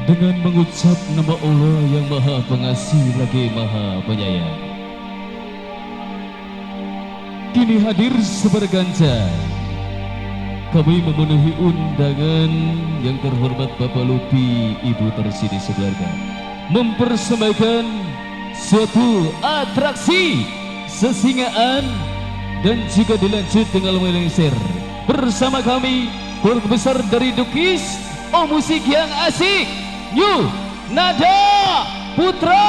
dengan mengucap nama Allah yang Maha Pengasih lagi Maha Penyayang. Kini hadir seberganca kami memenuhi undangan yang terhormat Bapak Lupi, Ibu Tersidi sekeluarga, mempersembahkan suatu atraksi sesingaan dan juga dilanjut dengan melengser bersama kami keluarga besar dari Dukis. Oh, musik yang asik, New Nada Putra.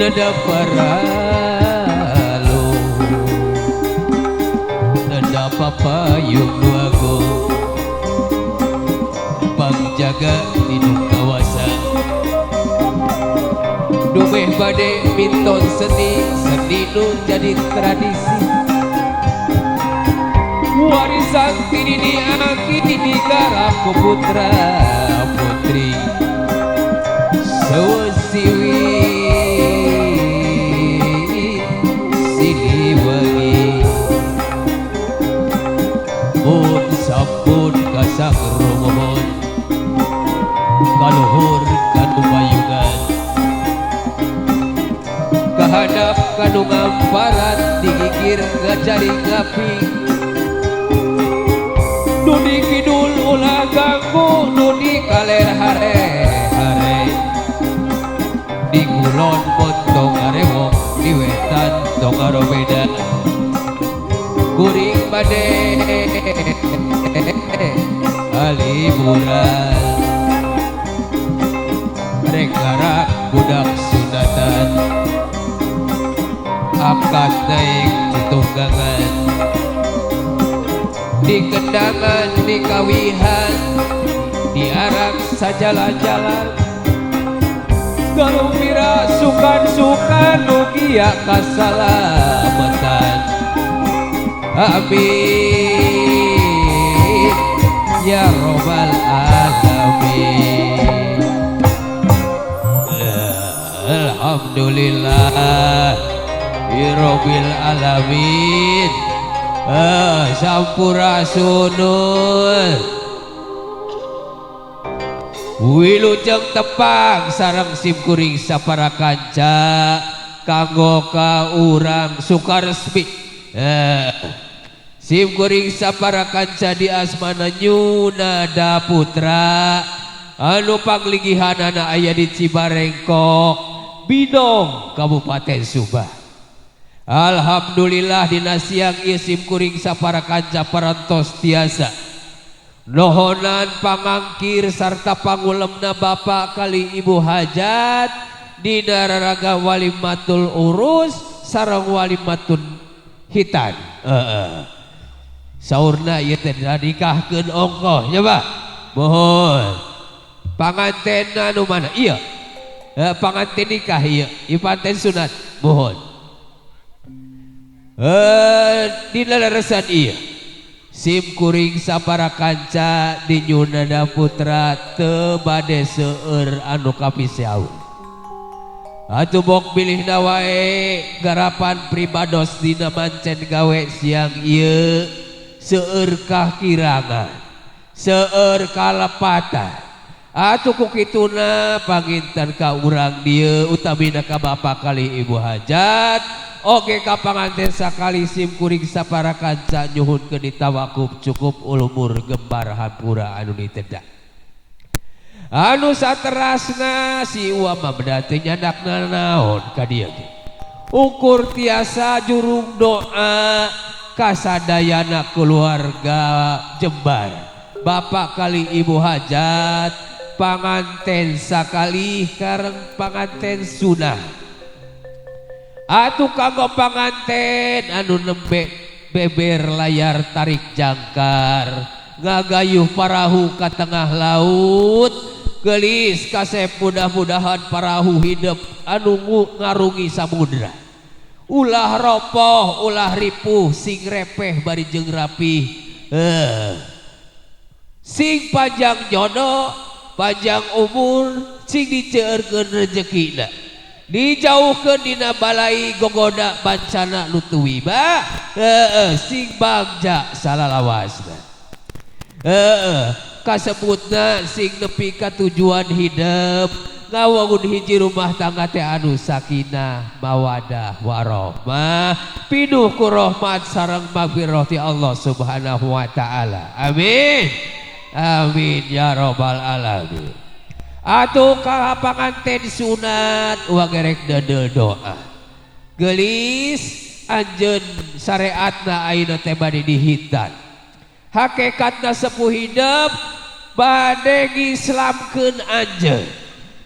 Nada paralo, nada papayung nuago, pangjaga di kawasan. Dumeh bade minton seni nu jadi tradisi. Warisan kini diakini di karaku putra putri. Sewasiwi Mun sampun kasang rumohon kaluhur kanu bayungan kahadap kanu ngamparan digigir ngajari ngapi nu di kidul ulah ganggu nu di kaler hare di kulon montong arewok di wetan tong arobeda kuring bade aliburan rekara budak sunatan akad naik tutunggangan di kendangan di kawihan di arak sajalan-jalan galumira sukan-sukan nugia kasalamatan amin ya robbal alamin. Alhamdulillah ya robbil alamin. Sampurasunun wilujeng tepang sareng simkuring sapara kanca kanggo ka urang sukaresmi simkuring sapara kanca di asmana Nyunada Putra anu panglinggihanana aya di Cibarengkok Bidong Kabupaten Subang. Alhamdulillah dina siang ieu simkuring sapara kanca parantos tiasa nohonan pangangkir sarta pangulemna Bapak kali Ibu hajat dina raraga walimatul urus sareng walimatul hitan saurna ieu teh nikahkeun ongkoh coba mohon panganten anu mana iya panganten nikah iya panten sunat mohon dina leresan iya simkuring sapara kanca di Nyunada Putra teu bade seueur anu kapiseaun atuh bok bilihna wae garapan pribados dina mancen gawe siang ieu seueur kakirangan seueur kalepatan atuh kukituna panginten ka urang dieu utamina ka Bapak kali Ibu hajat oke ka panganten sakali simkuring sapara kanca nyuhunkeun ditawakuf cukup ulumur gembar hampura anu ditedak anu saterasna si uama bedate nyandakna naon ka dieu ge ukur tiasa jurung doa kasadayana keluarga Jembar Bapak kali Ibu hajat panganten sakali kareng panganten sunah atuh kanggo panganten anu nembe beber layar tarik jangkar ngagayuh parahu ka tengah laut gelis kasep mudah-mudahan parahu hidup anu ngarungi samudra ulah ropoh ulah ripuh sing repeh bari jeung rapih sing panjang jodoh panjang umur sing diceueurkeun rezekina dijauhkeun dina balai gogoda bancana nutuwi ba sing bagja salalawasna kasebutna sing nepi ka tujuan hidup ngawangun hiji rumah tangga teh anu sakinah mawadah warahmah pinuh ku rahmat sareng magfirah ti Allah Subhanahu wa taala amin amin ya robbal alamin. Atuh ka panganten sunat wagerek dadel doa gelis anjeun syariatna ayeuna teh bade dihitan hakikatna sepuh hidup bade ngislamkeun anjeun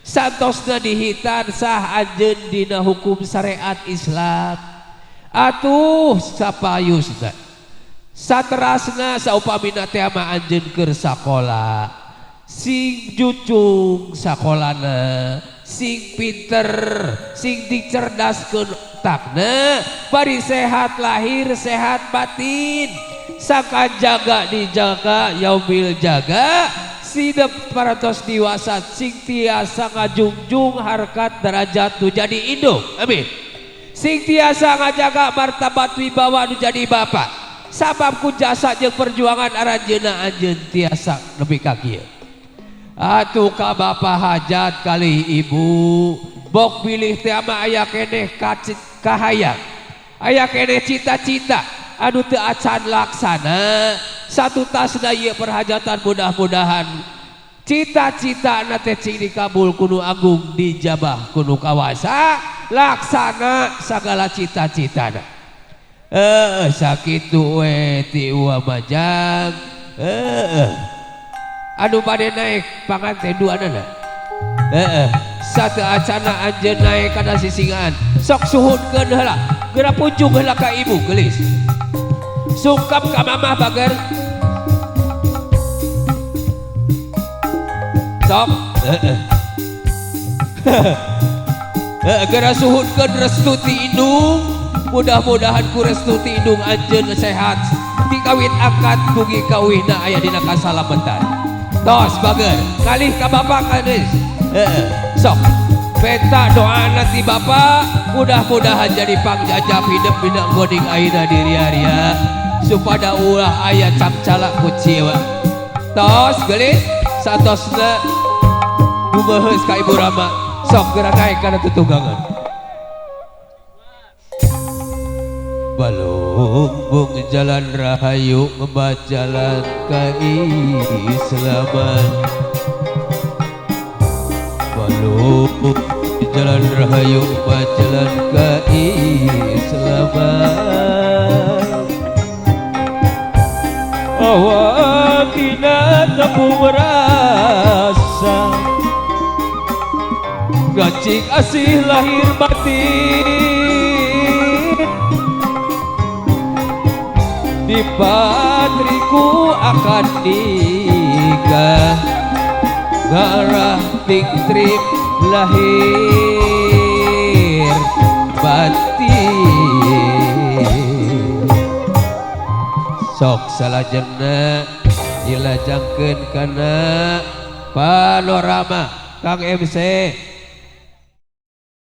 santosna dihitan sah anjeun dina hukum syariat Islam atuh sapayusna saterasna saupamina teh mah anjeun keur sakola sing jucung sakolana sing pinter sing dicerdaskeun otakna bari sehat lahir sehat batin saka jaga dijaga yaumil jaga sidep paratos diwasa sing tiasa ngajungjung harkat derajat nu jadi induk amin sing tiasa ngajaga martabat wibawa nu jadi bapak sabab ku jasa jeung perjuangan aranjeuna anjeun tiasa nepi ka kieu. Atuh ka bapa hajat kali ibu bok pilih teh mah aya keneh kahayang, aya keneh cita-cita anu teu acan laksana. Satu tasna ieu perhajatan mudah-mudahan cita-cita na teh cing dikabul kuno agung dijabah kuno kawasa laksana sagala cita-citana. Sakitu we ti uwa majang. Anu bade naik panganten duanana. Satu acana anjeun naik kana sisingan sok suhunkeun heula geura punjung heula ka ibu geulis sungkap ka mamah bager sok geura suhunkeun restu ti indung. Mudah-mudahan ku restu ti indung anjeun sehat ti kawit angkat dugi kawihna aya dina kasalamatan. Tos bager kalih ka bapak kades. Sok peta doa nanti bapak mudah-mudahan jadi pangjajab hidup bina goding aina diri ria supaya ulah ayat camcalak kuciwa. Tos gelis satosna bumeheus ka ibu Rama sok geura naik kana tutunggangan. Balungbung jalan rahayu ngebajalan ka Islaman. Balungbung jalan rahayu ngebajalan ka Islaman. Awak dina tepung rasa gacik asih lahir batin di patriku akan nikah garah ting trip lahir batin sok salajengna dilajangkeun kana panorama Kang MC